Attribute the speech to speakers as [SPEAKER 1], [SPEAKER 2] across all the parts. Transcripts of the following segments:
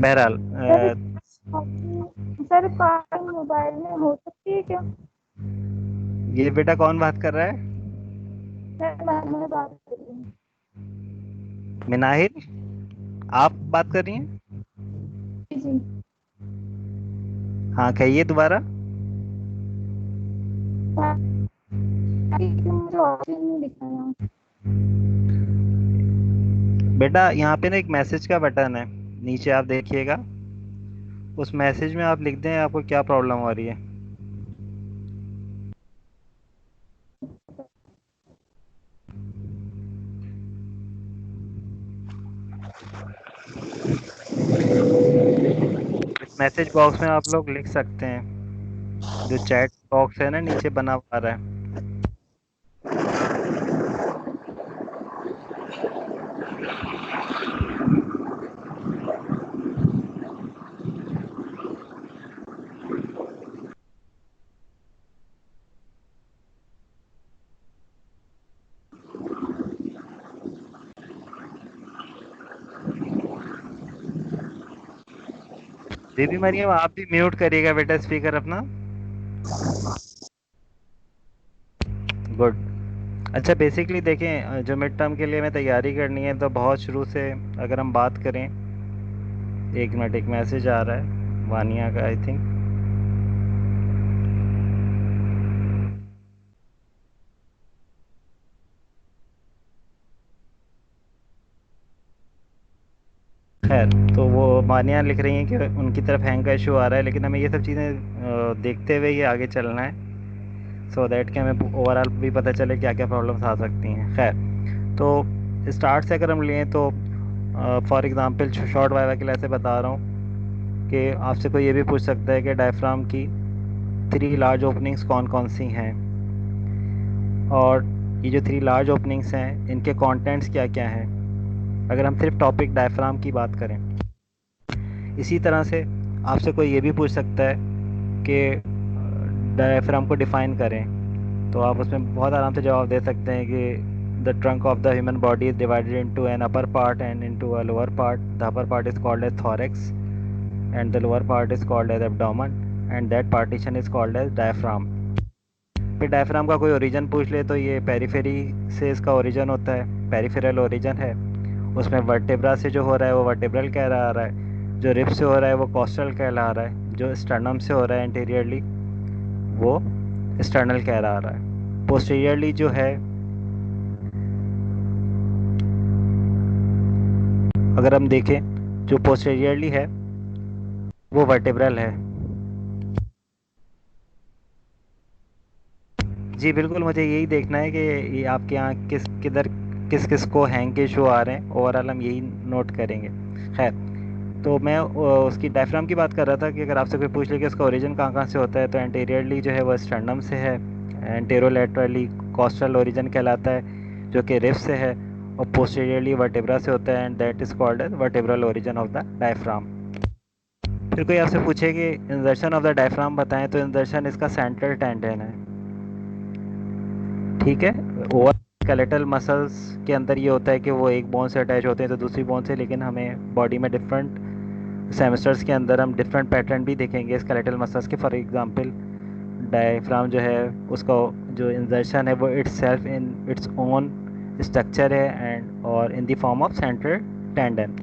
[SPEAKER 1] बहरहाल
[SPEAKER 2] sir sir call mobile में हो सकती है क्या?
[SPEAKER 1] ये बेटा कौन बात कर रहा है?
[SPEAKER 2] सर मैं बात कर रही हूँ।
[SPEAKER 1] मिनाहिल, आप बात कर रही हैं?
[SPEAKER 2] जी जी।
[SPEAKER 1] हाँ, कहिए दोबारा।
[SPEAKER 2] मुझे ऑप्शन नहीं दिख रहा।
[SPEAKER 1] बेटा यहाँ पे ना एक मैसेज का बटन है, नीचे आप देखिएगा। उस मैसेज में आप लिख दें आपको क्या प्रॉब्लम हो रही है। इस मैसेज बॉक्स में आप लोग लिख सकते हैं, जो चैट बॉक्स है ना नीचे बना हुआ रहा है। दीदी मरियम, आप भी म्यूट करिएगा बेटा स्पीकर अपना। गुड। अच्छा, बेसिकली देखें, जो मिड टर्म के लिए हमें तैयारी करनी है तो बहुत शुरू से अगर हम बात करें। एक मिनट, एक मैसेज आ रहा है वानिया का, आई थिंक। खैर, तो वो मानिया लिख रही हैं कि उनकी तरफ हैंग का इशू आ रहा है, लेकिन हमें ये सब चीज़ें देखते हुए ही आगे चलना है, सो दैट कि हमें ओवरऑल भी पता चले क्या क्या प्रॉब्लम्स आ सकती हैं। खैर, तो स्टार्ट से अगर हम लें तो फॉर एग्जांपल शॉर्ट वाइवा के लिए ऐसे बता रहा हूँ कि आपसे कोई ये भी पूछ सकता है कि डायफ्राम की 3 लार्ज ओपनिंग्स कौन कौन सी हैं, और ये जो 3 लार्ज ओपनिंग्स हैं इनके कंटेंट्स क्या क्या हैं, अगर हम सिर्फ टॉपिक डायफ्राम की बात करें। इसी तरह से आपसे कोई ये भी पूछ सकता है कि डायफ्राम को डिफ़ाइन करें, तो आप उसमें बहुत आराम से जवाब दे सकते हैं कि the trunk of the human body is divided into an upper part and into a lower part. The upper part is called as thorax and the lower part is called as abdomen and that partition is called as diaphragm. फिर diaphragm का कोई origin पूछ ले तो ये periphery से इसका origin होता है, पेरिफेरल ओरिजिन है। उसमें वर्टेब्रा से जो हो रहा है वो वर्टेब्रल कहला रहा है, जो रिब से हो रहा है वो कॉस्टल कहला रहा है, जो स्टर्नम से हो रहा है इंटीरियरली वो एक्सटर्नल कह रहा है। पोस्टीरियरली जो है, अगर हम देखें, जो पोस्टीरियरली है वो वर्टेब्रल है। जी बिल्कुल, मुझे यही देखना है कि ये आपके यहाँ किस किस को हैंग के इशू आ रहे हैं, ओवरऑल हम यही नोट करेंगे। खैर, तो मैं उसकी डायफ्राम की बात कर रहा था कि अगर आपसे कोई पूछ ले कि उसका ओरिजिन कहाँ कहाँ से होता है, तो एंटीरियरली जो है वो स्टर्नम से है, एंटेरोलेटरली कॉस्टल ओरिजिन कहलाता है जो कि रिब से है, और पोस्टीरियरली वर्टेब्रा से होता है and that is called as vertebral origin of the diaphragm. फिर कोई आपसे पूछे कि इंसर्शन ऑफ द डायफ्राम बताएं, तो इंसर्शन इसका सेंट्रल टेंडन है। ठीक है, ओवर स्केलेटल मसल्स के अंदर ये होता है कि वो एक बोन से अटैच होते हैं तो दूसरी बोन से, लेकिन हमें बॉडी में डिफरेंट सेमेस्टर्स के अंदर हम डिफरेंट पैटर्न भी देखेंगे स्केलेटल मसल्स के। फॉर एग्जांपल, डायफ्राम जो है उसका जो इंसर्शन है वो it's self in its own structure है एंड और in the form of central tendon.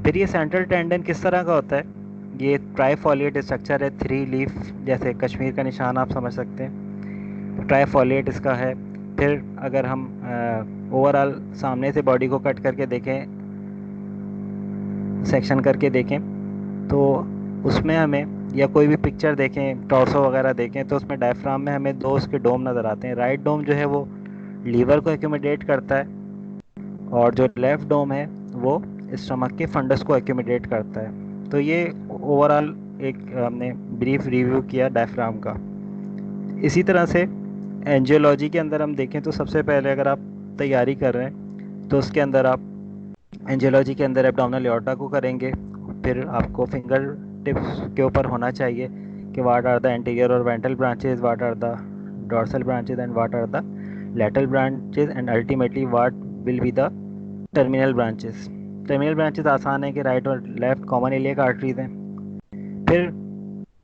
[SPEAKER 1] फिर ये सेंट्रल टेंडन किस तरह का होता है? ये ट्राईफॉलिएट स्ट्रक्चर है, 3 लीफ, जैसे कश्मीर का निशान आप समझ सकते हैं, ट्राईफॉलिएट इसका है। फिर अगर हम ओवरऑल सामने से बॉडी को कट करके देखें, सेक्शन करके देखें, तो उसमें हमें, या कोई भी पिक्चर देखें, टॉर्सो वगैरह देखें, तो उसमें डायफ्राम में हमें 2 उसके डोम नज़र आते हैं। राइट डोम जो है वो लीवर को एक्यूमुलेट करता है, और जो लेफ़्ट डोम है वो स्टमक के फंडस को एक्यूमुलेट करता है। तो ये ओवरऑल एक हमने ब्रीफ रिव्यू किया डायफ्राम का। इसी तरह से एंजियोलॉजी के अंदर हम देखें तो सबसे पहले अगर आप तैयारी कर रहे हैं तो उसके अंदर आप एंजियोलॉजी के अंदर एब्डोमिनल एओर्टा को करेंगे। फिर आपको फिंगर टिप्स के ऊपर होना चाहिए कि व्हाट आर द एंटीरियर और ventral branches, what are the dorsal branches and what are the lateral branches, and ultimately what will be the terminal branches। Terminal branches आसान है कि राइट और लेफ्ट कॉमन इलियक आर्टरीज हैं। फिर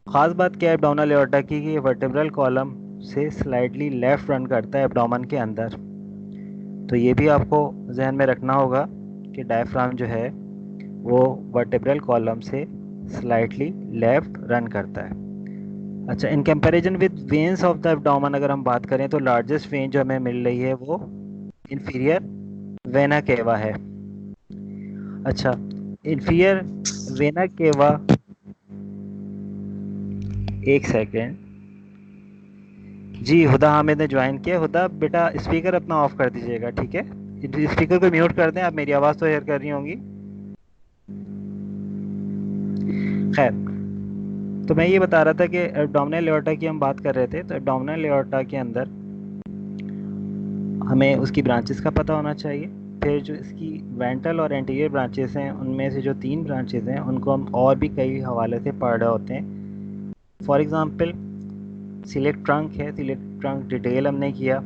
[SPEAKER 1] ख़ास बात क्या है एब्डोमिनल एओर्टा की कि ये वर्टेब्रल कॉलम से स्लाइडली लेफ्ट रन करता है एब्डोमेन के अंदर। तो ये भी आपको जहन में रखना होगा कि डायफ्राम जो है वो वर्टेब्रल कॉलम से स्लाइटली लेफ्ट रन करता है। अच्छा, in comparison with veins of the abdomen अगर हम बात करें तो लार्जेस्ट वेन जो हमें मिल रही है वो इंफीरियर वेना केवा है। अच्छा, इंफीरियर वेना केवा, एक सेकेंड जी, हुदा हामिद ने ज्वाइन किया। हुदा बेटा स्पीकर अपना ऑफ कर दीजिएगा, ठीक है? स्पीकर को म्यूट कर दें, आप मेरी आवाज़ तो हेयर कर रही होंगी। खैर, तो मैं ये बता रहा था कि एब्डोमिनल एओर्टा की हम बात कर रहे थे। तो एब्डोमिनल एओर्टा के अंदर हमें उसकी ब्रांचेस का पता होना चाहिए। फिर जो इसकी वेंट्रल और एंटीरियर ब्रांचेस हैं उनमें से जो 3 ब्रांचेस हैं उनको हम और भी कई हवाले से पढ़ रहे होते हैं। फॉर एग्ज़ाम्पल सिलेक्ट ट्रंक है, सिलेक्ट ट्रंक डिटेल हमने किया।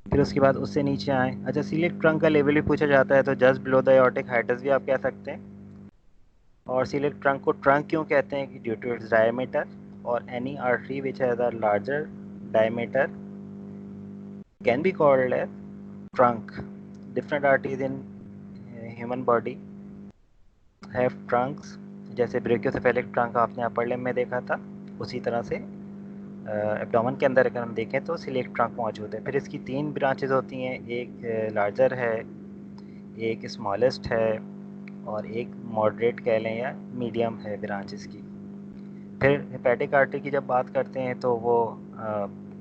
[SPEAKER 1] फिर उसके बाद उससे नीचे आए, अच्छा सिलेक्ट ट्रंक का लेवल भी पूछा जाता है तो just below the aortic hiatus भी आप कह सकते हैं। और सिलेक्ट ट्रंक को ट्रंक क्यों कहते हैं कि ड्यू टू इट्स डायमीटर, और any artery which has a larger diameter can be called as trunk. Different arteries in human body have trunks. जैसे ब्रेकियोसेफेलिक ट्रंक आपने अपर लिम्ब में देखा था, उसी तरह से एब्डोमेन के अंदर अगर हम देखें तो सिलेक्ट ट्रंक मौजूद है। फिर इसकी 3 ब्रांचेज होती हैं, एक लार्जर है, एक स्मॉलेस्ट है, और एक मॉडरेट कह लें या मीडियम है ब्रांच इसकी। फिर हेपेटिक आर्टरी की जब बात करते हैं तो वो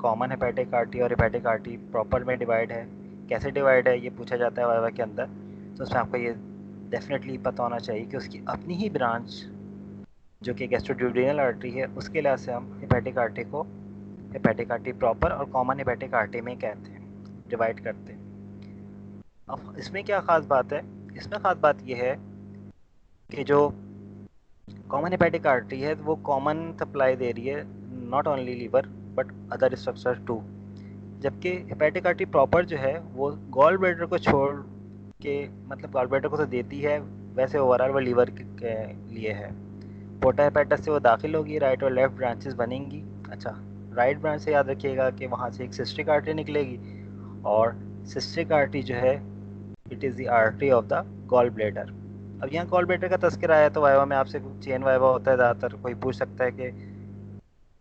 [SPEAKER 1] कॉमन हेपेटिक आर्टरी और हेपेटिक आर्टरी प्रॉपर में डिवाइड है। कैसे डिवाइड है ये पूछा जाता है वाइवा के अंदर, तो उसमें आपको ये डेफिनेटली पता होना चाहिए कि उसकी अपनी ही ब्रांच जो कि गैस्ट्रोड्यूडेनल आर्टरी है उसके लिहाज से हम हेपेटिक आर्टरी को हेपेटिक आर्टरी प्रॉपर और कॉमन हेपेटिक आर्टरी में कहते हैं, डिवाइड करते हैं। अब इसमें क्या ख़ास बात है, इसमें ख़ास बात ये है कि जो कॉमन हेपेटिक आर्टरी है वो कॉमन सप्लाई दे रही है not only liver but other structure too. जबकि हेपेटिक आर्टरी प्रॉपर जो है वो गॉल ब्लैडर को छोड़ के, मतलब गॉल ब्लैडर को तो देती है, वैसे ओवरऑल वो लीवर के लिए है। पोर्टा हेपेटस से वो दाखिल होगी, राइट और लेफ्ट ब्रांचेस बनेंगी। अच्छा, राइट ब्रांच से याद रखिएगा कि वहाँ से एक सिस्टिक आर्टरी निकलेगी, और सिस्टिक आर्टरी जो है it is the artery of the gall bladder. अब यहाँ गॉल ब्लैडर का तस्करा आया तो वाइवा में आपसे चेन वाइवा होता है, ज़्यादातर कोई पूछ सकता है कि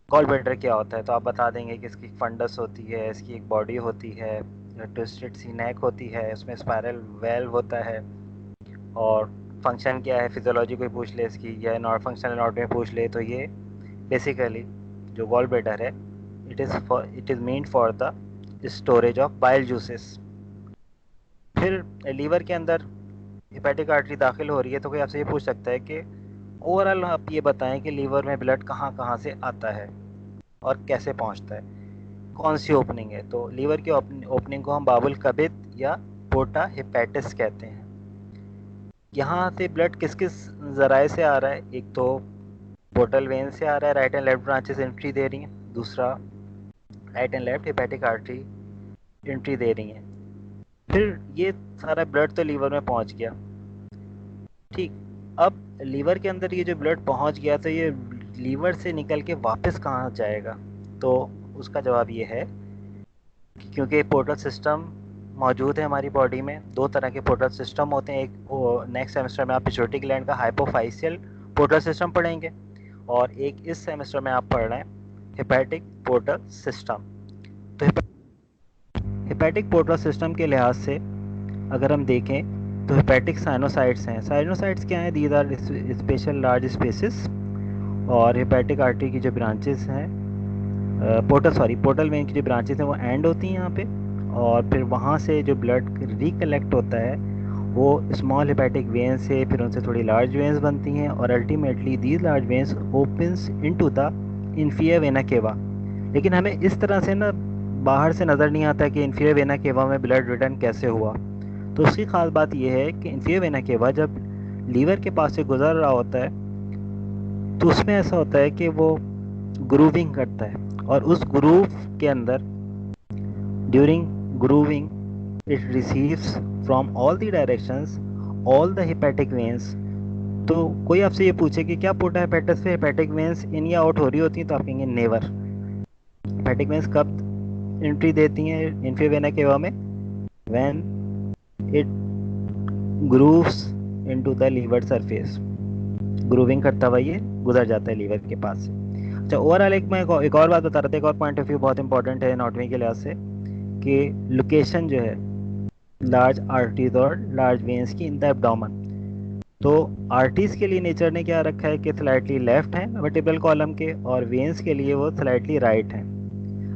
[SPEAKER 1] गॉल ब्लैडर क्या होता है, तो आप बता देंगे कि इसकी फंडस होती है, इसकी एक बॉडी होती है, ट्विस्टेड सी नेक होती है, उसमें स्पायरल वेल्व होता है, और फंक्शन क्या है फिजियोलॉजी कोई पूछ ले इसकी, या नॉन फंक्शनल एनाटॉमी पूछ ले, तो ये बेसिकली जो गॉल ब्लैडर है it is main for the storage of bile juices. फिर लीवर के अंदर हेपेटिक आर्टरी दाखिल हो रही है तो कोई आपसे ये पूछ सकता है कि ओवरऑल आप ये बताएं कि लीवर में ब्लड कहाँ कहाँ से आता है और कैसे पहुँचता है, कौन सी ओपनिंग है। तो लीवर की ओपनिंग को हम बाबुल कबिद या पोर्टा हेपेटिस कहते हैं। यहाँ से ब्लड किस किस ज़राए से आ रहा है, एक तो पोर्टल वेन से आ रहा है, right and left branches entry दे रही हैं, दूसरा right and left hepatic artery entry दे रही हैं। फिर ये सारा ब्लड तो लीवर में पहुँच गया, ठीक। अब लीवर के अंदर ये जो ब्लड पहुँच गया तो ये लीवर से निकल के वापस कहाँ जाएगा, तो उसका जवाब ये है कि क्योंकि पोर्टल सिस्टम मौजूद है हमारी बॉडी में। 2 तरह के पोर्टल सिस्टम होते हैं, एक नेक्स्ट सेमेस्टर में आप पिट्यूटरी ग्लैंड का हाइपोफाइशियल पोर्टल सिस्टम पढ़ेंगे, और एक इस सेमेस्टर में आप पढ़ रहे हैं हेपेटिक पोर्टल सिस्टम। तो हेपेटिक पोर्टल सिस्टम के लिहाज से अगर हम देखें तो हेपेटिक साइनोसाइट्स हैं। साइनोसाइट्स क्या हैं, these are special large spaces, और हेपेटिक आर्टरी की जो ब्रांचेस हैं पोर्टल वेन की जो ब्रांचेस हैं वो एंड होती हैं यहाँ पे, और फिर वहाँ से जो ब्लड रिकलेक्ट होता है वो स्मॉल हेपेटिक वेन से, फिर उनसे थोड़ी लार्ज वेन्स बनती हैं, और ultimately these large veins opens into the inferior vena केवा। लेकिन हमें इस तरह से ना बाहर से नज़र नहीं आता कि इन्फीरियर वेना केवा में ब्लड रिटर्न कैसे हुआ। तो उसकी ख़ास बात यह है कि इन्फीरियर वेना केवा जब लीवर के पास से गुजर रहा होता है तो उसमें ऐसा होता है कि वो ग्रूविंग करता है, और उस ग्रूव के अंदर during grooving it receives from all the directions all the hepatic veins. तो कोई आपसे ये पूछे कि क्या पोर्टा हेपेटस से हेपेटिक वेन्स इन या आउट हो रही होती हैं, तो आप कहेंगे नेवर। हेपेटिक वेन्स कब एंट्री देती हैं इन्फीरियर वेना केवा में? When it grooves into the liver surface. Grooving करता हुआ ये गुजर जाता है लीवर के पास से। अच्छा, ओवरऑल एक और बात बता रहा था, एक और पॉइंट ऑफ व्यू बहुत इंपॉर्टेंट है एनाटॉमी के लिहाज से, कि लोकेशन जो है लार्ज आर्टरीज और लार्ज वेन्स की इन द एब्डोमेन। तो आर्टरीज के लिए नेचर ने क्या रखा है कि स्लाइटली लेफ्ट है वर्टिब्रल कॉलम के, और वेन्स के लिए वो स्लाइटली राइट है।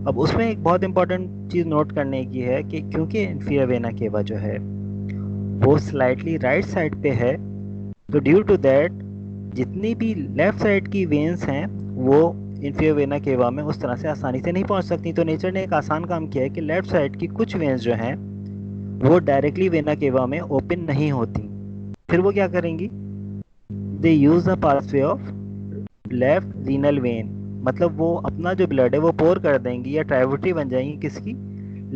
[SPEAKER 1] अब उसमें एक बहुत इंपॉर्टेंट चीज़ नोट करने की है कि क्योंकि इन्फीरियर वेना केवा जो है वो स्लाइटली राइट साइड पे है, तो ड्यू टू दैट जितनी भी लेफ्ट साइड की वेन्स हैं वो इन्फीरियर वेना केवा में उस तरह से आसानी से नहीं पहुंच सकती। तो नेचर ने एक आसान काम किया है कि लेफ्ट साइड की कुछ वेन्स जो हैं वो डायरेक्टली वेना केवा में ओपन नहीं होती। फिर वो क्या करेंगी? They use the pathway of left renal vein. मतलब वो अपना जो ब्लड है वो पोर कर देंगी या ट्राइब्यूटरी बन जाएंगी किसकी?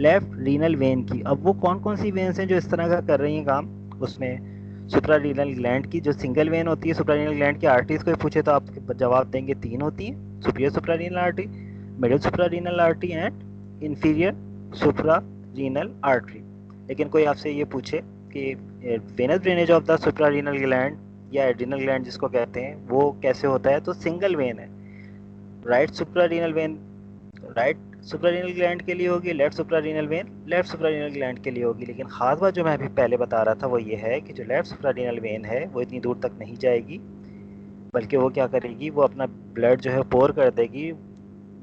[SPEAKER 1] लेफ्ट रीनल वेन की। अब वो कौन कौन सी वेन्स हैं जो इस तरह का कर रही हैं काम? उसमें सुप्रारीनल ग्लैंड की जो सिंगल वेन होती है, सुप्रारीनल ग्लैंड की आर्टरीज को पूछे तो आप जवाब देंगे तीन होती हैं: superior suprarenal artery, middle suprarenal artery and inferior suprarenal artery. लेकिन कोई आपसे ये पूछे कि venous drainage of the suprarenal gland या एड्रिनल ग्लैंड जिसको कहते हैं वो कैसे होता है, तो सिंगल वेन है। Right suprarenal when right suprarenal gland के लिए होगी, left suprarenal when left suprarenal gland के लिए होगी। लेकिन खास बात जो मैं अभी पहले बता रहा था वो ये है कि जो लेफ्ट सुप्रारीनल वेन है वो इतनी दूर तक नहीं जाएगी, बल्कि वो क्या करेगी, वो अपना ब्लड जो है पोर कर देगी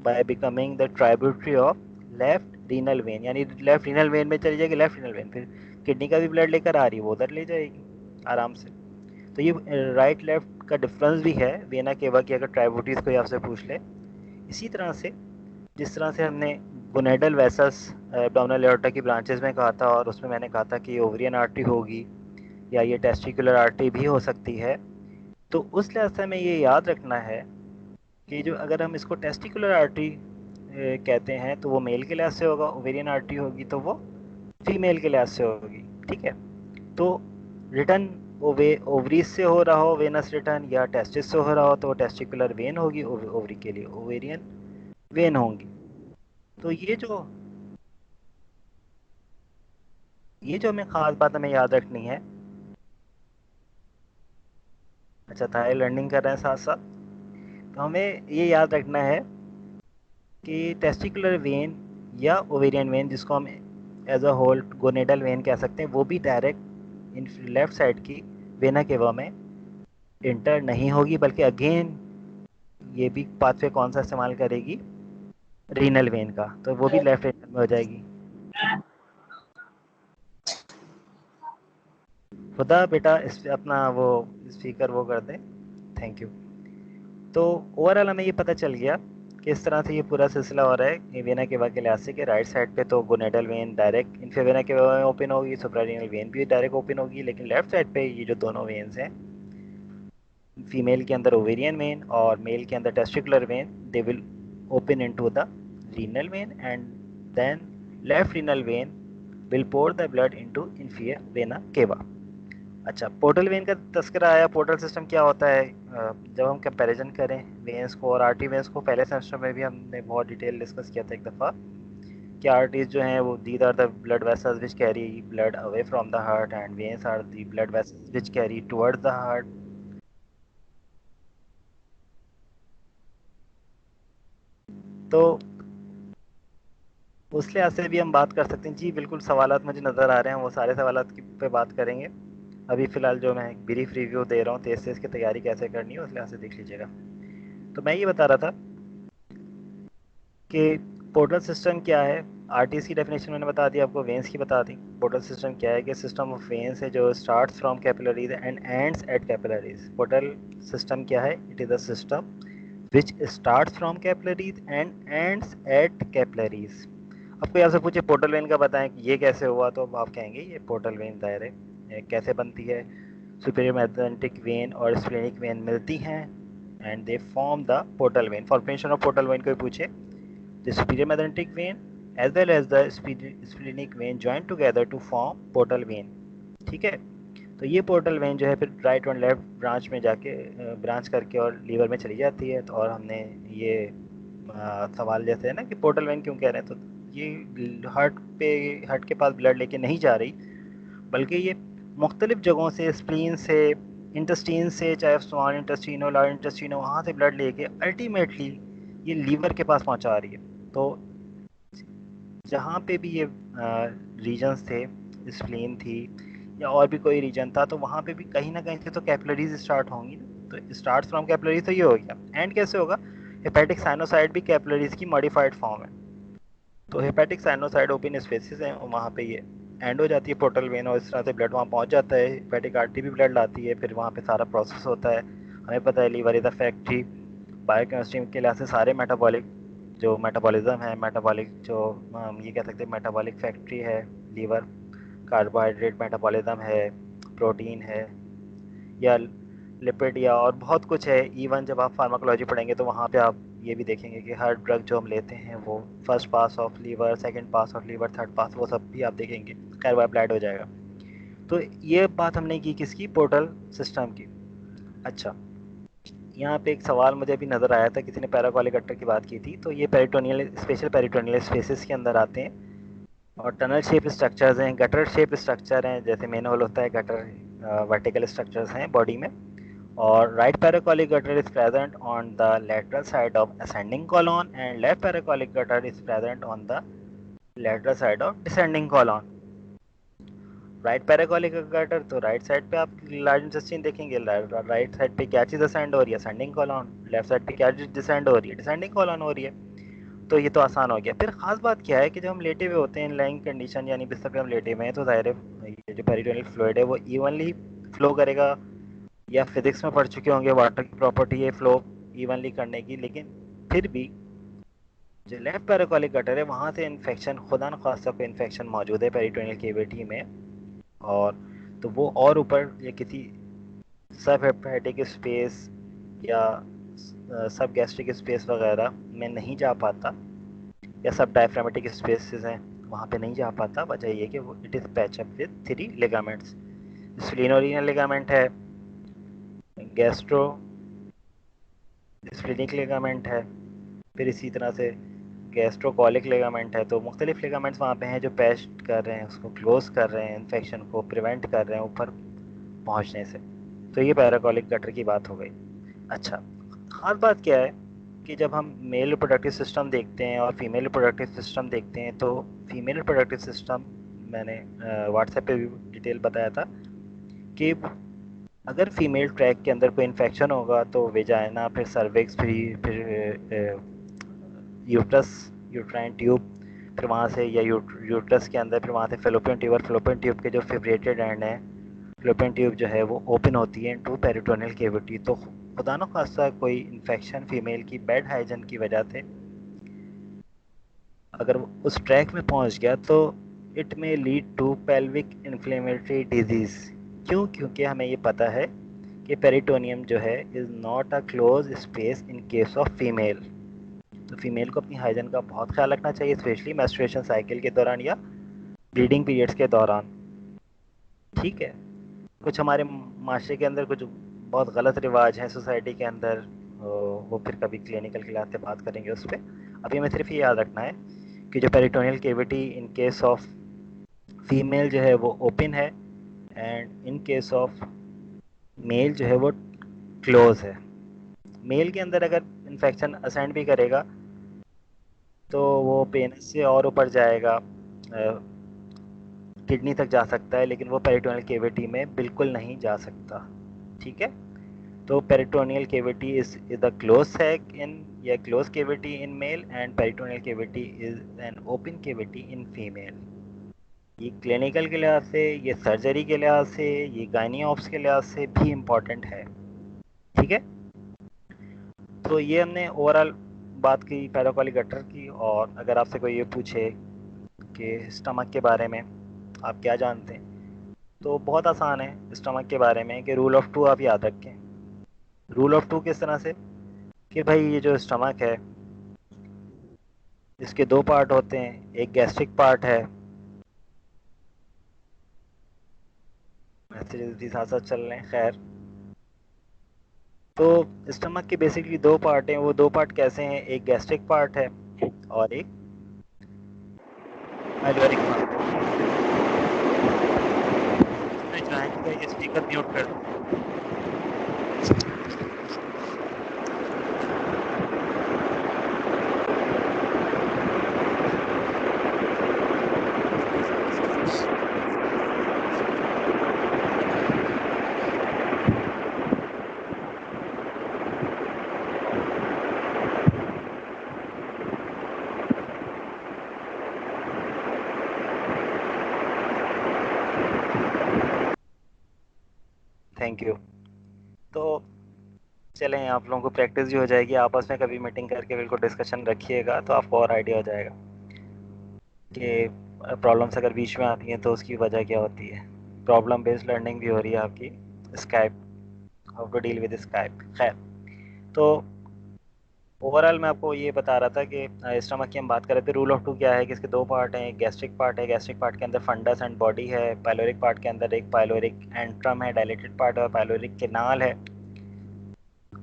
[SPEAKER 1] by becoming the tributary of left renal when. यानी लेफ्ट रीनल वेन में चली जाएगी लेफ्ट रीनल वेन, फिर किडनी का भी ब्लड लेकर आ रही है वो उधर ले जाएगी आराम से। तो ये राइट लेफ्ट का डिफरेंस भी है वेना केवा की, अगर ट्राइब्यूटीज कोई आपसे पूछ ले। इसी तरह से जिस तरह से हमने गोनेडल वेसस एब्डोमिनल एओर्टा की ब्रांचेस में कहा था, और उसमें मैंने कहा था कि ओवरियन आर्टरी होगी या ये टेस्टिकुलर आर्टरी भी हो सकती है, तो उस लिहाज से हमें ये याद रखना है कि जो अगर हम इसको टेस्टिकुलर आर्टरी कहते हैं तो वो मेल के लिहाज से होगा, ओवेरियन आर्टरी होगी तो वो फीमेल के लिहाज से होगी। ठीक है, तो रिटर्न ओवरीज से हो रहा हो वेनस रिटर्न या टेस्टिस से हो रहा हो तो वो टेस्टिकुलर वेन होगी, ओवरी के लिए ओवेरियन वेन होंगी। तो ये जो हमें खास बात हमें याद रखनी है। अच्छा, थाई लर्निंग कर रहे हैं साथ साथ, तो हमें ये याद रखना है कि टेस्टिकुलर वेन या ओवेरियन वेन जिसको हम as a whole gonadal vein कह सकते हैं, वो भी डायरेक्ट इन लेफ्ट साइड की वेना केवा में इंटर नहीं होगी, बल्कि अगेन ये भी पाथवे कौन सा इस्तेमाल करेगी? रीनल वेन का, तो वो भी लेफ्ट रीनल में हो जाएगी। खुदा बेटा इस अपना वो स्पीकर वो कर दे, थैंक यू। तो ओवरऑल हमें ये पता चल गया कि इस तरह से ये पूरा सिलसिला हो रहा है कि वेना केवा के लिहाज से कि राइट साइड पे तो gonadal when direct inferior vena cava में ओपन होगी, सुप्रारीनल वेन भी डायरेक्ट ओपन होगी, लेकिन लेफ्ट साइड पे ये जो दोनों वेन्स हैं, फीमेल के अंदर ओवेरियन वेन और मेल के अंदर testicular vein, they will open into the renal vein and then left renal vein will pour the blood into inferior vena cava. अच्छा, पोर्टल वेन का तस्करा आया। पोर्टल सिस्टम क्या होता है? जब हम कंपैरिजन करें वेन्स को और आर्टरी वेन्स को, पहले सेमेस्टर में भी हमने बहुत डिटेल डिस्कस किया था एक दफ़ा कि आर्टरीज जो हैं वो these are the blood vessels which carry blood away from the heart and veins are the blood vessels which carry towards the heart. तो उस लिहाज से भी हम बात कर सकते हैं। जी बिल्कुल, सवालात मुझे नज़र आ रहे हैं, वो सारे सवालात पे बात करेंगे। अभी फ़िलहाल जो मैं ब्रीफ रिव्यू दे रहा हूँ तेज़ तेज़ की तैयारी कैसे करनी है उस लिहाज से देख लीजिएगा। तो मैं ये बता रहा था कि पोर्टल सिस्टम क्या है। आरटीएस की डेफिनेशन मैंने बता दी आपको, वेन्स की बता दी। पोर्टल सिस्टम क्या है कि सिस्टम ऑफ वेन्स है जो starts from capillaries and ends at capillaries. Portal system क्या है? It is a system which starts from capillaries and ends at capillaries. अब कोई आपसे पूछे पोर्टल वेन का बताएं कि ये कैसे हुआ, तो आप कहेंगे ये पोर्टल वेन दायरे कैसे बनती है। सुपीरियर मेसेंटिक वेन और स्प्लेनिक वेन मिलती हैं and they form the portal vein. Formation of portal vein कोई पूछे, the superior mesenteric vein as well as the splenic vein join together to form portal vein। ठीक है, तो ये पोर्टल वेन जो है फिर राइट और लेफ्ट ब्रांच में जाके ब्रांच करके और लीवर में चली जाती है। तो और हमने ये सवाल जैसे है ना कि पोर्टल वेन क्यों कह रहे हैं, तो ये हार्ट के पास ब्लड लेके नहीं जा रही, बल्कि ये मुख्तलिफ जगहों से, स्प्लीन से, इंटेस्टीन से, चाहे स्मॉल इंटेस्टीन हो, लार्ज इंटेस्टीन हो, वहाँ से ब्लड लेके अल्टीमेटली ये लीवर के पास पहुँचा रही है। तो जहाँ पे भी ये रीजन्स थे, स्प्लीन थी या और भी कोई रीजन था, तो वहाँ पे भी कहीं ना कहीं से तो कैपिलरीज स्टार्ट होंगी ना। तो स्टार्ट फ्रॉम कैपिलरीज तो ये हो गया। एंड कैसे होगा? हेपेटिक साइनोसाइड भी कैपिलरीज की मॉडिफाइड फॉर्म है। तो हेपेटिक साइनोसाइड ओपन स्पेसिस है, और वहाँ पे ये एंड हो जाती है पोर्टल वेन, और इस तरह से ब्लड वहाँ पहुँच जाता है। हेपेटिक आर्टरी भी ब्लड लाती है, फिर वहाँ पे सारा प्रोसेस होता है। हमें पता है liver is the factory. Biochemistry के लिहाज से सारे मेटाबॉलिक जो मेटाबॉलिज्म है, मेटाबॉलिक जो हम ये कह सकते हैं मेटाबॉलिक फैक्ट्री है लीवर। कार्बोहाइड्रेट मेटाबॉलिज्म है, प्रोटीन है, या लिपिड, या और बहुत कुछ है। इवन जब आप फार्माकोलॉजी पढ़ेंगे तो वहाँ पे आप ये भी देखेंगे कि हर ड्रग जो हम लेते हैं वो first pass of liver, second pass of liver, third pass, वो सब भी आप देखेंगे। खैर वो अप्लाइड हो जाएगा। तो ये बात हमने की किसकी? पोर्टल सिस्टम की। अच्छा, यहाँ पे एक सवाल मुझे अभी नज़र आया था, किसी ने पैराकोलिक गटर की बात की थी। तो ये पेरिटोनियल, स्पेशल पेरिटोनियल स्पेसिस के अंदर आते हैं, और टनल शेप स्ट्रक्चर्स हैं, गटर शेप स्ट्रक्चर हैं, जैसे मेन होल होता है गटर, वर्टिकल स्ट्रक्चर्स हैं बॉडी में। और right paracolic gutter is present on the lateral side of ascending colon, and left paracolic gutter is present on the lateral side of descending colon. Right paracolic gutter तो right side पे आप large intestine देखेंगे, right side पे क्या चीज़ ascend हो रही है? Ascending column. Left side पे क्या चीज़ डिसेंड हो रही है? डिसेंडिंग कॉलम हो रही है। तो ये तो आसान हो गया। फिर खास बात क्या है कि जब हम लेटे हुए होते हैं इन लाइंग कंडीशन, यानी बिस्तर पे हम लेटे हुए हैं, तो ज़ाहिर है ये जो पेरिटोनियल फ्लूइड है वो इवनली फ्लो करेगा। या फिजिक्स में पढ़ चुके होंगे वाटर की प्रॉपर्टी है फ्लो इवनली करने की। लेकिन फिर भी जो लेफ्ट पैराकोलिक गटर है वहाँ से इन्फेक्शन, खुदा न खास्ता कोई इन्फेक्शन मौजूद है पेरिटोनियल केविटी में, और तो वो और ऊपर या किसी सब हेपेटिक स्पेस या सब गैस्ट्रिक स्पेस वगैरह में नहीं जा पाता, या सब डायफ्रामेटिक स्पेसेस हैं वहाँ पे नहीं जा पाता। वजह ये कि वो it is patch up with 3 ligaments. Splenorenal ligament है, गैस्ट्रो स्प्लिनिक लिगामेंट है, फिर इसी तरह से गैस्ट्रोकॉलिक लिगामेंट है। तो मुख्तलिफ लिगामेंट्स वहाँ पे हैं जो पैच कर रहे हैं, उसको क्लोज कर रहे हैं, इन्फेक्शन को प्रिवेंट कर रहे हैं ऊपर पहुँचने से। तो ये पैराकोलिक गटर की बात हो गई। अच्छा, खास बात क्या है कि जब हम मेल रिप्रोडक्टिव सिस्टम देखते हैं और फीमेल रिप्रोडक्टिव सिस्टम देखते हैं, तो फीमेल रिप्रोडक्टिव सिस्टम मैंने व्हाट्सएप पे भी डिटेल बताया था कि अगर फीमेल ट्रैक के अंदर कोई इन्फेक्शन होगा तो वेजाइना, फिर सर्विक्स, फिर यूट्रस, यूट्राइन ट्यूब, फिर वहाँ से या यूट्रस के अंदर, फिर वहाँ से फेलोपियन ट्यूब, और फेलोपियन ट्यूब के जो फिब्रेटेड एंड है, फेलोपियन ट्यूब जो है वो ओपन होती है इनटू पेरिटोनियल केविटी। तो खुदा न खास्ता कोई इन्फेक्शन फीमेल की बैड हाइजन की वजह से अगर उस ट्रैक में पहुंच गया तो it may lead to pelvic inflammatory disease. क्यों? क्योंकि हमें ये पता है कि पेरिटोनियम जो है is not a close space in case of female. तो फीमेल को अपनी हाइजन का बहुत ख्याल रखना चाहिए, स्पेशली मेंस्ट्रुएशन साइकिल के दौरान या ब्लीडिंग पीरियड्स के दौरान। ठीक है। कुछ हमारे माशरे के अंदर कुछ बहुत गलत रिवाज हैं सोसाइटी के अंदर, वो फिर कभी क्लिनिकल क्लास से बात करेंगे उस पर। अभी हमें सिर्फ ये याद रखना है कि जो peritoneal cavity in case of female जो है वो ओपन है, and in case of male जो है वो क्लोज है। मेल के अंदर अगर इन्फेक्शन असेंड भी करेगा तो वो पेनिस से और ऊपर जाएगा, किडनी तक जा सकता है, लेकिन वो पेरिटोनियल केविटी में बिल्कुल नहीं जा सकता। ठीक है। तो peritoneal cavity is the closed sac in या closed cavity in male, and peritoneal cavity is an open cavity in female. ये क्लिनिकल के लिहाज से, ये सर्जरी के लिहाज से, ये गायनी ऑप्स के लिहाज से भी इम्पॉर्टेंट है। ठीक है। तो ये हमने ओवरऑल बात की पैराकोलिक गटर की। और अगर आपसे कोई ये पूछे कि स्टमक के बारे में आप क्या जानते हैं, तो बहुत आसान है स्टमक के बारे में कि रूल ऑफ टू आप याद रखें। रूल ऑफ टू किस तरह से कि भाई ये जो स्टमक है इसके 2 पार्ट होते हैं, एक गैस्ट्रिक पार्ट है, जल्दी साथ साथ चल रहे हैं। खैर, तो स्टमक के बेसिकली दो पार्ट हैं। वो दो पार्ट कैसे हैं? एक गैस्ट्रिक पार्ट है और एक पाइलोरिक पार्ट है। मैं चाहेंगे ये स्पीकर म्यूट कर दूं। Thank you. तो चलें, आप लोगों को प्रैक्टिस भी हो जाएगी, आपस में कभी मीटिंग करके बिल्कुल डिस्कशन रखिएगा तो आपको और आइडिया हो जाएगा कि प्रॉब्लम्स अगर बीच में आती हैं तो उसकी वजह क्या होती है। प्रॉब्लम बेस्ड लर्निंग भी हो रही है आपकी, Skype, how to deal with Skype. खैर, तो ओवरऑल मैं आपको ये बता रहा था कि स्टमक की हम बात कर रहे थे। रूल ऑफ टू क्या है कि इसके दो पार्ट हैं। एक गैस्ट्रिक पार्ट है, गैस्ट्रिक पार्ट के अंदर फंडस एंड बॉडी है। पाइलोरिक पार्ट के अंदर एक पाइलोरिक एंट्रम है, डायलेटेड पार्ट, और पाइलोरिक केनाल है।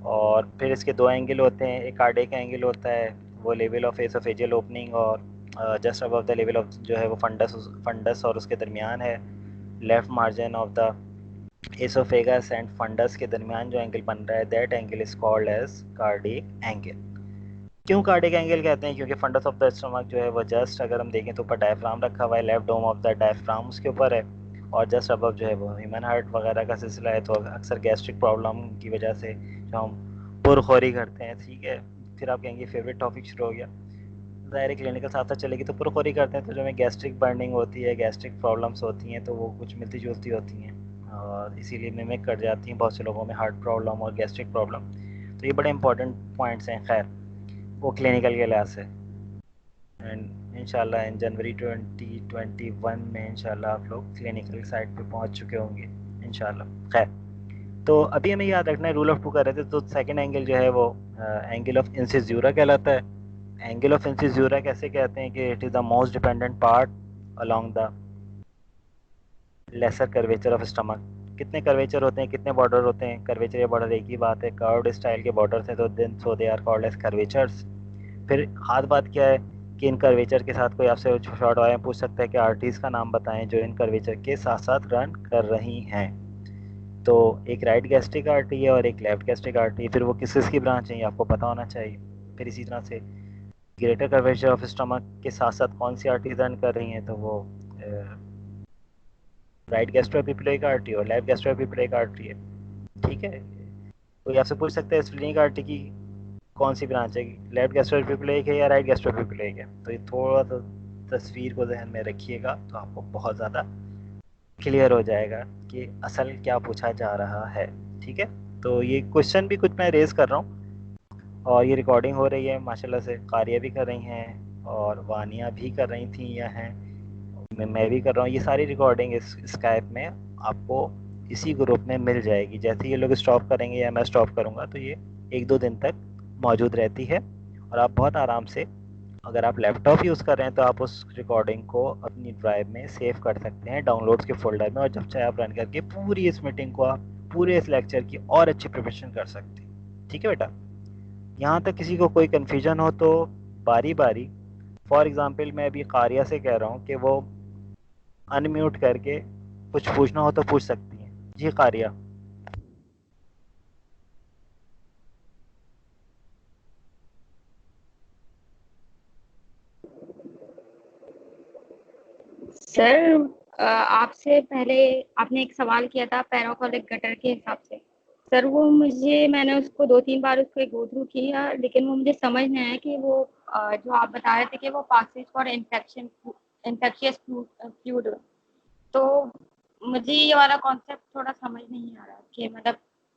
[SPEAKER 1] और फिर इसके दो एंगल होते हैं। एक कार्डियक एंगल होता है, वो लेवल ऑफ एसोफेजियल ओपनिंग और just above the level of जो है वो फंडस और उसके दरमियान है। Left margin of the esophagus and fundus के दरमियान जो एंगल बन रहा है, that angle is called as cardiac angle. क्यों कार्डियक एंगल कहते हैं? क्योंकि फंडस ऑफ द स्टमक जो है वो जस्ट, अगर हम देखें तो ऊपर डायफ्राम रखा हुआ है, left dome of the diaphragm उसके ऊपर है, और जस्ट अबव जो है वो ह्यूमन हार्ट वगैरह का सिलसिला है। तो अक्सर गैस्ट्रिक प्रॉब्लम की वजह से जो हम पुरखोरी करते हैं, ठीक है, फिर आप कहेंगे फेवरेट टॉपिक शुरू हो गया। ज़ाहिर क्लिनिकल साथ साथ चलेगी तो पुरखोरी करते हैं तो जो हमें गैस्ट्रिक बर्निंग होती है, गैस्ट्रिक प्रॉब्लम्स होती हैं, तो वो कुछ मिलती जुलती होती हैं और इसीलिए मिमिक कर जाती हैं बहुत से लोगों में हार्ट प्रॉब्लम और गैस्ट्रिक प्रॉब्लम। तो ये बड़े इंपॉर्टेंट पॉइंट्स हैं। खैर, वो क्लिनिकल के लिहाज से, एंड इंशाल्लाह इन जनवरी 2021 में इंशाल्लाह आप लोग क्लिनिकल साइट पे पहुंच चुके होंगे इंशाल्लाह। खैर, तो अभी हमें याद रखना है, रूल ऑफ टू कर रहे थे, तो सेकंड एंगल जो है वो एंगल ऑफ इंसिज्यूरा कहलाता है। एंगल ऑफ इंसिज्यूरा कैसे कहते हैं कि it is the most dependent part along the lesser curvature of stomach. कितने कर्वेचर होते हैं, कितने बॉर्डर होते हैं? कर्वेचर या बॉर्डर एक ही बात है। कर्व्ड स्टाइल के बॉर्डर हैं तो then so they are called as curvatures. फिर खास बात क्या है कि इन कर्वेचर के साथ कोई आपसे शॉर्ट वाले पूछ सकता है कि आर्टरीज का नाम बताएं जो इन कर्वेचर के साथ साथ रन कर रही हैं। तो एक राइट गैस्ट्रिक आर्टरी है और एक लेफ्ट गैस्ट्रिक आर्टरी है। फिर वो किस की ब्रांच है ये आपको पता होना चाहिए। फिर इसी तरह से ग्रेटर कर्वेचर ऑफ स्टमक के साथ साथ कौन सी आर्टरीज रन कर रही हैं, तो वो राइट गैस्ट्रोएपिप्लेक आर्टरी और लेफ्ट गैस्ट्रोएपिप्लेक आर्टरी है। ठीक है, कोई आपसे पूछ सकता है स्प्लीनिक आर्टरी की कौन सी ब्रांच है, लेफ्ट गैस्ट्रोएपिप्लेक है या राइट गैस्ट्रोएपिप्लेक है? तो ये थोड़ा सा तस्वीर को जहन में रखिएगा तो आपको बहुत ज़्यादा क्लियर हो जाएगा कि असल क्या पूछा जा रहा है। ठीक है, तो ये क्वेश्चन भी कुछ मैं रेज कर रहा हूँ और ये रिकॉर्डिंग हो रही है माशाल्लाह से। कारिया भी कर रही हैं और वानिया भी कर रही थी या हैं, मैं भी कर रहा हूँ। ये सारी रिकॉर्डिंग इस स्काइप में आपको इसी ग्रुप में मिल जाएगी। जैसे ये लोग स्टॉप करेंगे या मैं स्टॉप करूँगा तो ये एक दो दिन तक मौजूद रहती है और आप बहुत आराम से, अगर आप लैपटॉप यूज़ कर रहे हैं तो आप उस रिकॉर्डिंग को अपनी ड्राइव में सेव कर सकते हैं डाउनलोड्स के फोल्डर में, और जब चाहे आप रन करके पूरी इस मीटिंग को, आप पूरे इस लेक्चर की और अच्छी प्रिपरेशन कर सकते हैं। ठीक है बेटा, यहाँ तक किसी को कोई कन्फ्यूजन हो तो बारी बारी, फॉर एग्जांपल मैं अभी कारिया से कह रहा हूँ कि वो अनम्यूट करके कुछ पूछना हो तो पूछ सकती हैं। जी कारिया।
[SPEAKER 2] सर, आपसे पहले आपने एक सवाल किया था पैराकोलिक गटर के हिसाब से। सर वो मैंने उसको 2-3 बार उसको गो थ्रू किया, लेकिन वो मुझे समझ नहीं आया कि वो जो आप बता रहे थे कि वो पासेज फॉर इन्फेक्शियस फ्लूइड। तो मुझे ये वाला कॉन्सेप्ट थोड़ा समझ नहीं आ रहा कि मतलब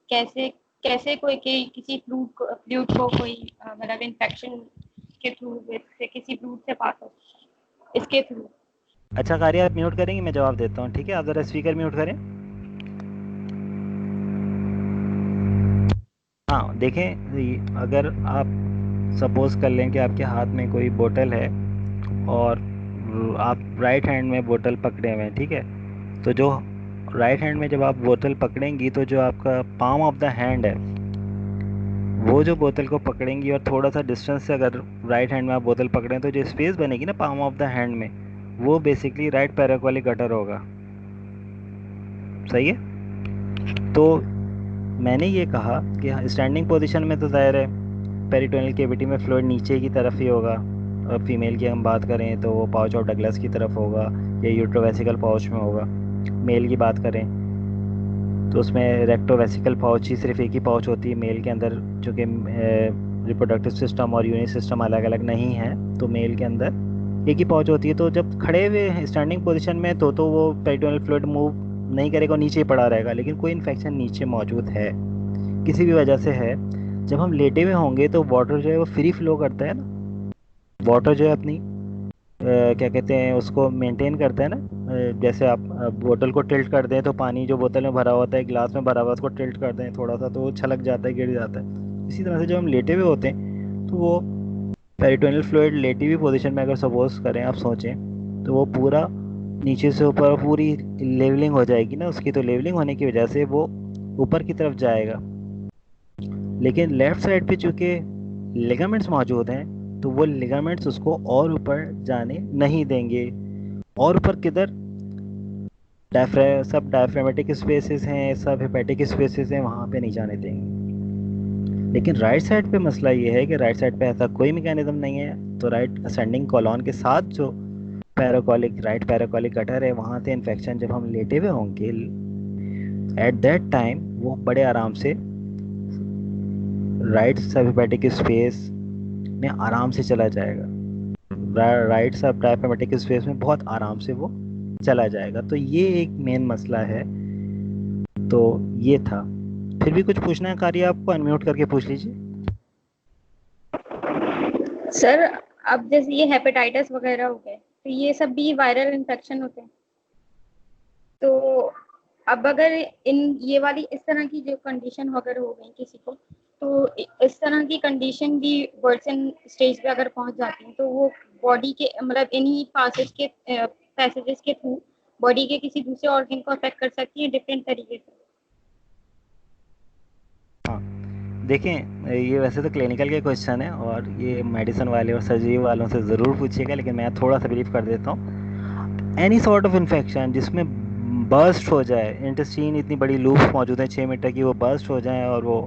[SPEAKER 2] कैसे कैसे किसी फ्लूइड को कोई मतलब इन्फेक्शन के थ्रू से किसी फ्लूइड से पास हो इसके थ्रू।
[SPEAKER 1] अच्छा कारिया, आप म्यूट करेंगे, मैं जवाब देता हूँ। ठीक है, आप ज़रा स्पीकर म्यूट करें। हाँ देखें, अगर आप सपोज़ कर लें कि आपके हाथ में कोई बोतल है और आप राइट हैंड में बोतल पकड़े हुए हैं, ठीक है, तो जो राइट हैंड में जब आप बोतल पकड़ेंगी तो जो आपका पाम ऑफ द हैंड है वो जो बोतल को पकड़ेंगी और थोड़ा सा डिस्टेंस से अगर राइट हैंड में आप बोतल पकड़ें तो जो स्पेस बनेगी ना पाम ऑफ द हैंड में वो बेसिकली राइट पैराकोलिक गटर होगा। सही है। तो मैंने ये कहा कि स्टैंडिंग पोजीशन में तो ज़ाहिर है पेरिटोनियल कैविटी में फ्लूइड नीचे की तरफ ही होगा। और फीमेल की हम बात करें तो वो पाउच ऑफ डगलस की तरफ होगा या यूट्रोवेसिकल पाउच में होगा। मेल की बात करें तो उसमें रेक्टोवेसिकल पाउच ही सिर्फ एक ही पाउच होती है मेल के अंदर, जो कि रिप्रोडक्टिव सिस्टम और यूनिट सिस्टम अलग अलग नहीं है। तो मेल के अंदर एक ही पाउच होती है। तो जब खड़े हुए स्टैंडिंग पोजीशन में तो वो पेरिटोनियल फ्लूइड मूव नहीं करेगा, नीचे ही पड़ा रहेगा। लेकिन कोई इन्फेक्शन नीचे मौजूद है, किसी भी वजह से है, जब हम लेटे हुए होंगे तो वाटर जो है वो फ्री फ्लो करता है ना। वाटर जो है अपनी क्या कहते हैं उसको मेंटेन करता है ना। जैसे आप बोतल को टिल्ट कर दें तो पानी जो बोतल में भरा होता है गिलास में भरा हुआ है उसको टिल्ट कर दें थोड़ा सा तो वो छलक जाता है, गिर जाता है। इसी तरह से जब हम लेटे हुए होते हैं तो वो पेरिटोनियल फ्लूइड लेटी हुई पोजीशन में अगर सपोज करें आप सोचें तो वो पूरा नीचे से ऊपर पूरी लेवलिंग हो जाएगी ना उसकी। तो लेवलिंग होने की वजह से वो ऊपर की तरफ जाएगा। लेकिन लेफ्ट साइड पे चूंकि लिगामेंट्स मौजूद हैं तो वो लिगामेंट्स उसको और ऊपर जाने नहीं देंगे। और ऊपर किधर, सब डायफ्रामेटिक स्पेसेस हैं, सब हेपेटिक स्पेसेस हैं, वहाँ पे नहीं जाने देंगे। लेकिन राइट साइड पे मसला ये है कि राइट साइड पे ऐसा कोई मैकेनिज्म नहीं है। तो राइट असेंडिंग कॉलॉन के साथ जो पैराकोलिक राइट पैराकोलिक गटर है वहाँ से इन्फेक्शन जब हम लेटे हुए होंगे एट दैट टाइम वो बड़े आराम से राइट सब हेपेटिक स्पेस में आराम से चला जाएगा। राइट सब डायफ्रामेटिक स्पेस में बहुत आराम से वो चला जाएगा। तो ये एक मेन मसला है। तो ये था। फिर भी कुछ पूछना है कार्य आपको, अनम्यूट करके पूछ लीजिए।
[SPEAKER 2] सर अब जैसे ये हेपेटाइटिस वगैरह हो गए तो ये सब भी वायरल इन्फेक्शन होते हैं। तो अब अगर इन ये वाली इस तरह की जो कंडीशन वगैरह हो गई किसी को, तो इस तरह की कंडीशन भी वर्सन स्टेज पे अगर पहुंच जाती है तो वो बॉडी के मतलब इन्हीं पैसेजेस के थ्रू बॉडी के किसी दूसरे ऑर्गन को अफेक्ट कर सकती है डिफरेंट तरीके से।
[SPEAKER 1] हाँ, देखें ये वैसे तो क्लिनिकल के क्वेश्चन है और ये मेडिसिन वाले और सर्जरी वालों से ज़रूर पूछिएगा, लेकिन मैं थोड़ा सा ब्रीफ कर देता हूँ। एनी सॉर्ट ऑफ इन्फेक्शन जिसमें बर्स्ट हो जाए, इंटेस्टीन इतनी बड़ी लूप मौजूद है 6 मीटर की, वो बर्स्ट हो जाए और वो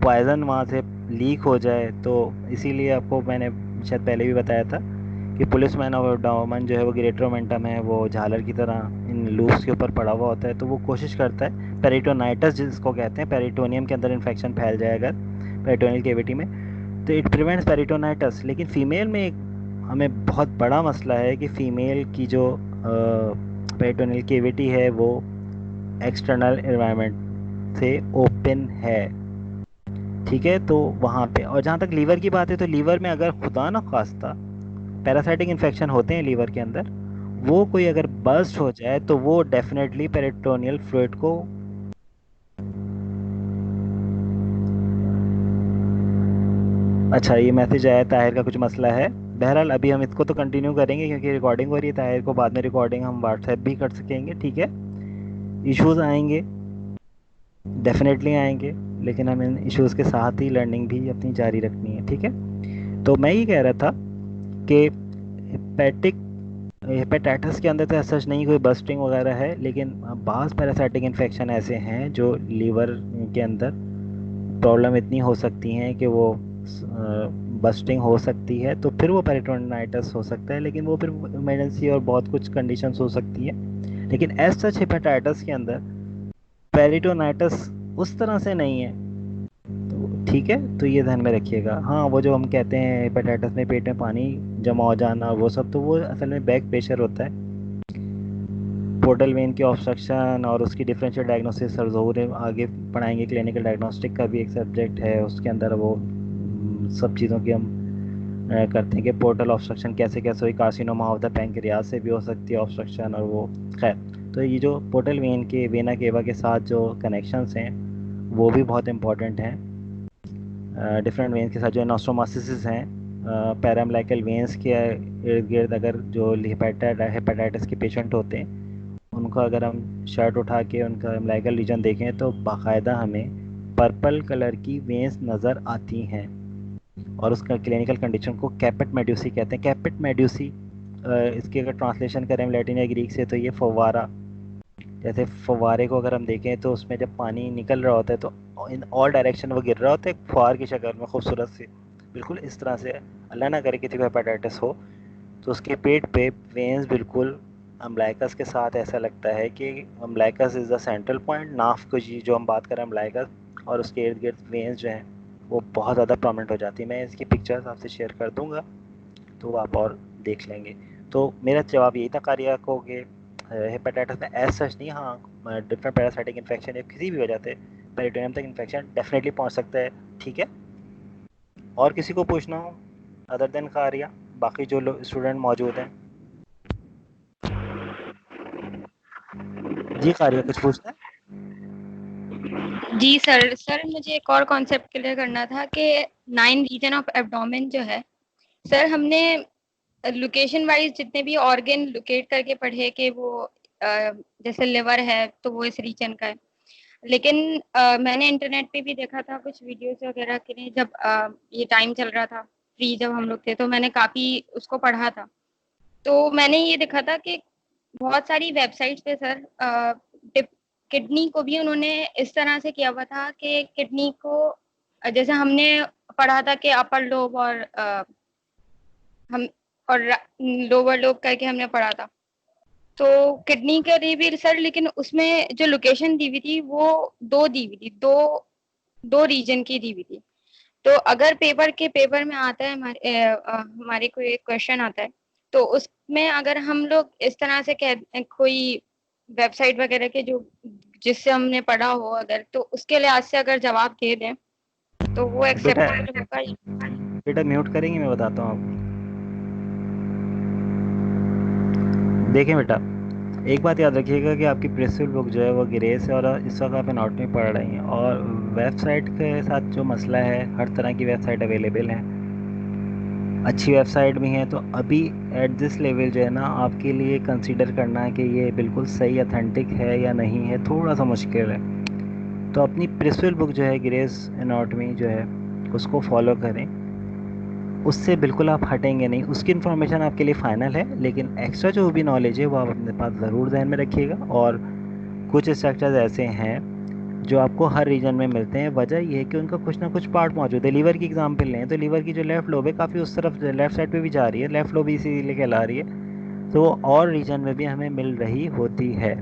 [SPEAKER 1] पॉइजन वहाँ से लीक हो जाए। तो इसीलिए आपको मैंने शायद पहले भी बताया था कि पुलिसमैन और डॉमन जो है वो ग्रेटरोमेंटम है, वो झालर की तरह इन लूप्स के ऊपर पड़ा हुआ होता है। तो वो कोशिश करता है, पेरिटोनाइटस जिसको कहते हैं, पेरिटोनियम के अंदर इन्फेक्शन फैल जाए अगर पेरिटोनियल केविटी में तो इट प्रिवेंट्स पेरिटोनाइटस। लेकिन फीमेल में एक हमें बहुत बड़ा मसला है कि फीमेल की जो पेरिटोनियल केविटी है वो एक्सटर्नल एनवायरनमेंट से ओपन है। ठीक है। तो वहाँ पे, और जहाँ तक लीवर की बात है तो लीवर में अगर खुदा ना खास्ता पैरासाइटिक इन्फेक्शन होते हैं लीवर के अंदर, वो कोई अगर बर्स्ट हो जाए तो वो डेफिनेटली पेरिटोनियल फ्लूइड को अच्छा ये मैसेज आया ताहिर का कुछ मसला है। बहरहाल अभी हम इसको तो कंटिन्यू करेंगे क्योंकि रिकॉर्डिंग हो रही है। ताहिर को बाद में रिकॉर्डिंग हम व्हाट्सएप भी कर सकेंगे। ठीक है। इश्यूज आएंगे, डेफिनेटली आएंगे, लेकिन हम इन इश्यूज के साथ ही लर्निंग भी अपनी जारी रखनी है। ठीक है। तो मैं ये कह रहा था कि हेपेटिक हेपेटाइटिस के अंदर तो ऐसा सच नहीं कोई बस्टिंग वगैरह है, लेकिन बाज़ पैरासाइटिक इन्फेक्शन ऐसे हैं जो लीवर के अंदर प्रॉब्लम इतनी हो सकती हैं कि वो बस्टिंग हो सकती है। तो फिर वो पेरिटोनाइटिस हो सकता है, लेकिन वो फिर इमरजेंसी और बहुत कुछ कंडीशंस हो सकती है। लेकिन एज सच हेपेटाइटिस के अंदर पेरिटोनाइटिस उस तरह से नहीं है। तो ठीक है, तो ये ध्यान में रखिएगा। हाँ, वो जो हम कहते हैं हेपेटाइटिस में पेट में पानी जमा हो जाना वो सब, तो वो असल में बैक प्रेशर होता है, पोर्टल वेन की ऑब्स्ट्रक्शन और उसकी डिफरेंशियल डायग्नोसिस और ज़रूर आगे पढ़ाएंगे। क्लिनिकल डायग्नोस्टिक का भी एक सब्जेक्ट है, उसके अंदर वो सब चीज़ों की हम करते हैं कि पोर्टल ऑब्स्ट्रक्शन कैसे कैसे हुई। कार्सिनोमा ऑफ द पैंक्रियाज से भी हो सकती है ऑब्स्ट्रक्शन, और वो खैर। तो ये जो पोर्टल वेन के वेना केवा के साथ जो कनेक्शंस हैं वो भी बहुत इंपॉर्टेंट हैं। डिफरेंट वेन्स के साथ जो एनास्टोमोसिस हैं, पैराम्बलाइकल वेन्स के इर्द गिर्द अगर जो हेपेटाइटिस के पेशेंट होते हैं उनको अगर हम शर्ट उठा के उनका अम्बिलिकल रीजन देखें तो बाकायदा हमें पर्पल कलर की वेंस नज़र आती हैं। और उसका क्लिनिकल कंडीशन को कैपेट मेड्यूसी कहते हैं। कैपेट मेड्यूसी इसकी अगर ट्रांसलेशन करें लैटिन या ग्रीक से तो ये फव्वारा, जैसे फव्वारे को अगर हम देखें तो उसमें जब पानी निकल रहा होता है तो इन ऑल डायरेक्शन वो गिर रहा होता है एक फुहार की शक्ल में खूबसूरत सी, बिल्कुल इस तरह से। अल्लाह ना करे किसी को हेपेटाइटिस हो तो उसके पेट पे वेंस बिल्कुल अम्बलाइकस के साथ ऐसा लगता है कि umbilicus is the central point, नाफ को जी जो हम बात करें अम्बलाइकस, और उसके इर्द गिर्द वेंस जो हैं वो बहुत ज़्यादा प्रोमिनेंट हो जाती है। मैं इसकी पिक्चर्स आपसे शेयर कर दूंगा तो आप और देख लेंगे। तो मेरा जवाब यही था कारिया को कि हेपेटाइटिस में एज सच नहीं, हाँ डिफरेंट पैरासाइटिक इन्फेक्शन या किसी भी वजह से पेरिटोनियम तक इन्फेक्शन डेफिनेटली पहुंच सकता है। ठीक है, और किसी को पूछना हो अदर देन कारिया, बाकी जो लोग स्टूडेंट मौजूद हैं? जी कारिया कुछ पूछना है?
[SPEAKER 2] जी सर। सर मुझे एक और कॉन्सेप्ट क्लियर करना था कि 9 रीजन ऑफ एब्डोमेन जो है, सर हमने लोकेशन वाइज जितने भी ऑर्गन लोकेट करके पढ़े कि वो जैसे लिवर है तो वो इस रीजन का है, लेकिन मैंने इंटरनेट पे भी देखा था कुछ वीडियोस वगैरह के लिए, जब ये टाइम चल रहा था फ्री जब हम लोग थे, तो मैंने काफ़ी उसको पढ़ा था। तो मैंने ये देखा था कि बहुत सारी वेबसाइट्स पे सर किडनी को भी उन्होंने इस तरह से किया हुआ था कि किडनी को जैसे हमने पढ़ा था कि अपर लोब और हम और लोअर लोब करके हमने पढ़ा था, तो किडनी के लिए भी सर, लेकिन उसमें जो लोकेशन दी हुई थी वो दो दी हुई थी, दो रीजन की दी हुई थी। तो अगर पेपर में आता है हमारे कोई क्वेश्चन आता है तो उसमें अगर हम लोग इस तरह से कह कोई वेबसाइट वगैरह के जो जिससे हमने पढ़ा हो अगर, तो उसके लिहाज से अगर जवाब दे दें तो वो
[SPEAKER 1] बेटा
[SPEAKER 2] एक्सेप्टेबल होगा।
[SPEAKER 1] बेटा म्यूट करेंगे, मैं बताता हूँ आपको। देखें बेटा, एक बात याद रखिएगा कि आपकी प्रेसफुल बुक जो है वो ग्रेस है और इस वक्त आप एनाटॉमी पढ़ रही हैं, और वेबसाइट के साथ जो मसला है, हर तरह की वेबसाइट अवेलेबल है, अच्छी वेबसाइट भी हैं, तो अभी एट दिस लेवल जो है ना आपके लिए कंसीडर करना है कि ये बिल्कुल सही अथेंटिक है या नहीं है, थोड़ा सा मुश्किल है। तो अपनी प्रिंसिपल बुक जो है ग्रेस एनाटॉमी जो है उसको फॉलो करें, उससे बिल्कुल आप हटेंगे नहीं। उसकी इन्फॉर्मेशन आपके लिए फ़ाइनल है, लेकिन एक्स्ट्रा जो भी नॉलेज है वो आप अपने पास ज़रूर ध्यान में रखिएगा। और कुछ स्ट्रक्चर्स ऐसे हैं जो आपको हर रीजन में मिलते हैं, वजह ये है कि उनका कुछ ना कुछ पार्ट मौजूद है। लीवर की एग्जांपल लें तो लीवर की जो लेफ़्ट लोब है काफ़ी उस तरफ लेफ़्ट साइड पे भी जा रही है, लेफ़्ट लोब इसीलिए कहला रही है, तो वो और रीजन में भी हमें मिल रही होती है।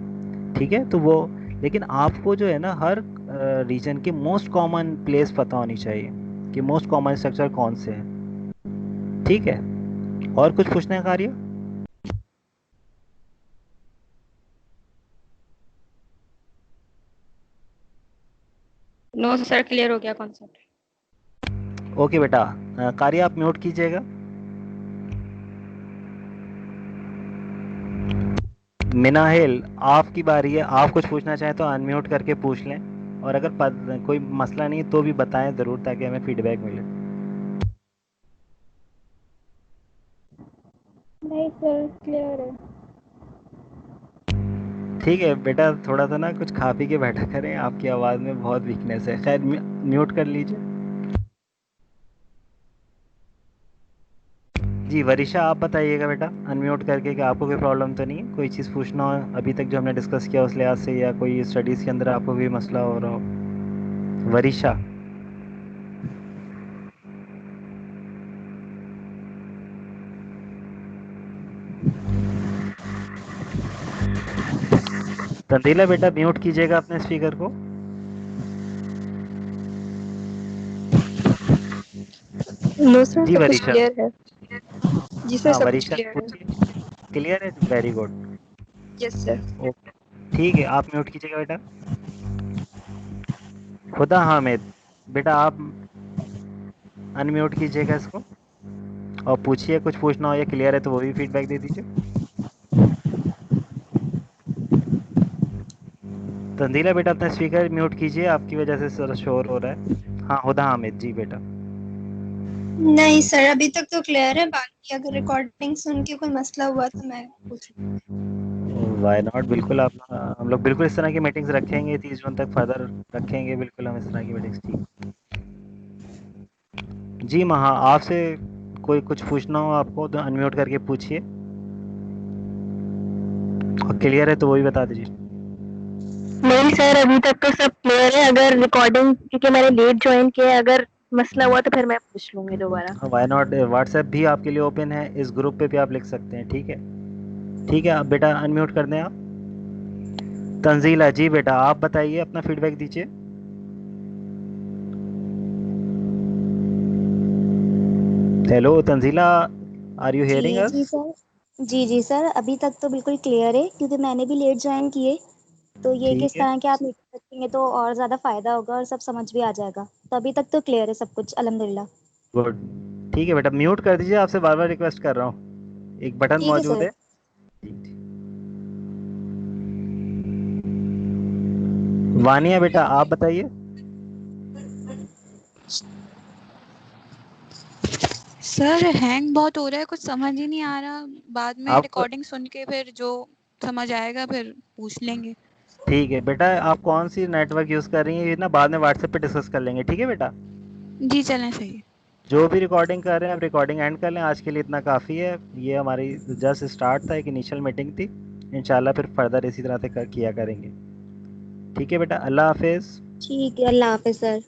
[SPEAKER 1] ठीक है, तो वो, लेकिन आपको जो है ना हर रीजन की मोस्ट कॉमन प्लेस पता होनी चाहिए कि मोस्ट कॉमन स्ट्रक्चर कौन से हैं। ठीक है, और कुछ पूछना है कार्य?
[SPEAKER 2] नो सर, क्लियर हो गया कॉन्सेप्ट।
[SPEAKER 1] ओके बेटा, कार्य आप म्यूट कीजिएगा। मिनाहिल आपकी बारी है, आप कुछ पूछना चाहें तो अनम्यूट करके पूछ लें, और अगर कोई मसला नहीं तो भी बताएं ज़रूर ताकि हमें फीडबैक मिले।
[SPEAKER 2] नहीं सर, क्लियर है।
[SPEAKER 1] ठीक है बेटा, थोड़ा सा ना कुछ खा पी के बैठा करें, आपकी आवाज़ में बहुत वीकनेस है। खैर म्यूट कर लीजिए। जी वरिशा आप बताइएगा बेटा अनम्यूट करके कि आपको कोई प्रॉब्लम तो नहीं है, कोई चीज़ पूछना हो अभी तक जो हमने डिस्कस किया उस लिहाज से, या कोई स्टडीज़ के अंदर आपको कोई मसला हो रहा हो। वरिशा। तंदीला बेटा म्यूट कीजिएगा अपने स्पीकर को।
[SPEAKER 3] नो सर,
[SPEAKER 1] जी
[SPEAKER 3] सब कुछ
[SPEAKER 1] वरिशा।
[SPEAKER 3] क्लियर है। जी सर,
[SPEAKER 1] हाँ
[SPEAKER 3] सब कुछ
[SPEAKER 1] वरिशा
[SPEAKER 3] क्लियर है।
[SPEAKER 1] पूछिए। क्लियर है, very good.
[SPEAKER 3] Yes sir.
[SPEAKER 1] Okay, ठीक है, आप म्यूट कीजिएगा बेटा। खुदा हामिद बेटा आप अनम्यूट कीजिएगा इसको, और पूछिए, कुछ पूछना हो या क्लियर है तो वो भी फीडबैक दे दीजिए। तंजीला बेटा अपना स्पीकर म्यूट कीजिए, आपकी वजह से सर शोर हो रहा है। हाँ हुदा हामिद जी बेटा।
[SPEAKER 3] नहीं सर, अभी तक तो क्लियर है। बाकी अगर रिकॉर्डिंग सुन के कोई मसला हुआ तो मैं पूछ लूँ।
[SPEAKER 1] वाई नॉट, बिल्कुल आप हम लोग बिल्कुल इस तरह की मीटिंग्स रखेंगे 30 जून तक, फर्दर रखेंगे बिल्कुल हम इस तरह की मीटिंग्स। ठीक जी महा, आपसे कोई कुछ पूछना हो आपको तो अनम्यूट करके पूछिए, और क्लियर है तो वही बता दीजिए।
[SPEAKER 3] नहीं सर, अभी तक तो सब क्लियर है। अगर रिकॉर्डिंग, क्योंकि मैंने लेट ज्वाइन किया है, अगर मसला हुआ तो फिर मैं पूछ लूंगी दोबारा।
[SPEAKER 1] वाई नॉट, व्हाट्सएप भी आपके लिए ओपन है, इस ग्रुप पे भी आप लिख सकते हैं। ठीक है, ठीक है, आप बेटा अनम्यूट कर दें आप। तंजीला जी बेटा, आप बताइए, अपना फीडबैक दीजिए। Hello Tanzila, are you hearing
[SPEAKER 4] जी
[SPEAKER 1] अस?
[SPEAKER 4] जी सर। जी सर, अभी तक तो बिल्कुल क्लियर है, क्योंकि मैंने भी लेट ज्वाइन किए। तो ये
[SPEAKER 1] ठीक
[SPEAKER 4] किस
[SPEAKER 1] है,
[SPEAKER 4] तरह के आप मीटिंग रखेंगे तो और ज़्यादा फायदा होगा और सब समझ भी आ जाएगा। तो अभी तक तो क्लियर है सब कुछ, अल्हम्दुलिल्लाह।
[SPEAKER 1] गुड। ठीक है बेटा, म्यूट कर दीजिए, आपसे बार बार रिक्वेस्ट कर रहा हूँ, एक बटन
[SPEAKER 4] ठीक है
[SPEAKER 1] मौजूद
[SPEAKER 4] सर।
[SPEAKER 1] है। ठीक ठीक। वानिया बेटा, आप बताइए।
[SPEAKER 5] सर हैंग बहुत हो रहा है, कुछ समझ ही नहीं आ रहा। बाद में
[SPEAKER 1] आप
[SPEAKER 5] रिकॉर्डिंग सुन के फिर जो समझ आएगा फिर पूछ लेंगे।
[SPEAKER 1] ठीक है बेटा, आप कौन सी नेटवर्क यूज़ कर रही हैं ये ना बाद में व्हाट्सएप पे डिस्कस कर लेंगे, ठीक है बेटा?
[SPEAKER 5] जी चलें, सही है।
[SPEAKER 1] जो भी रिकॉर्डिंग कर रहे हैं आप रिकॉर्डिंग एंड कर लें, आज के लिए इतना काफ़ी है। ये हमारी जस्ट स्टार्ट था, एक इनिशियल मीटिंग थी, इंशाल्लाह फिर फर्दर इसी तरह से किया करेंगे। ठीक है बेटा, अल्लाह हाफिज़।
[SPEAKER 4] ठीक है, अल्लाह हाफिज़ सर।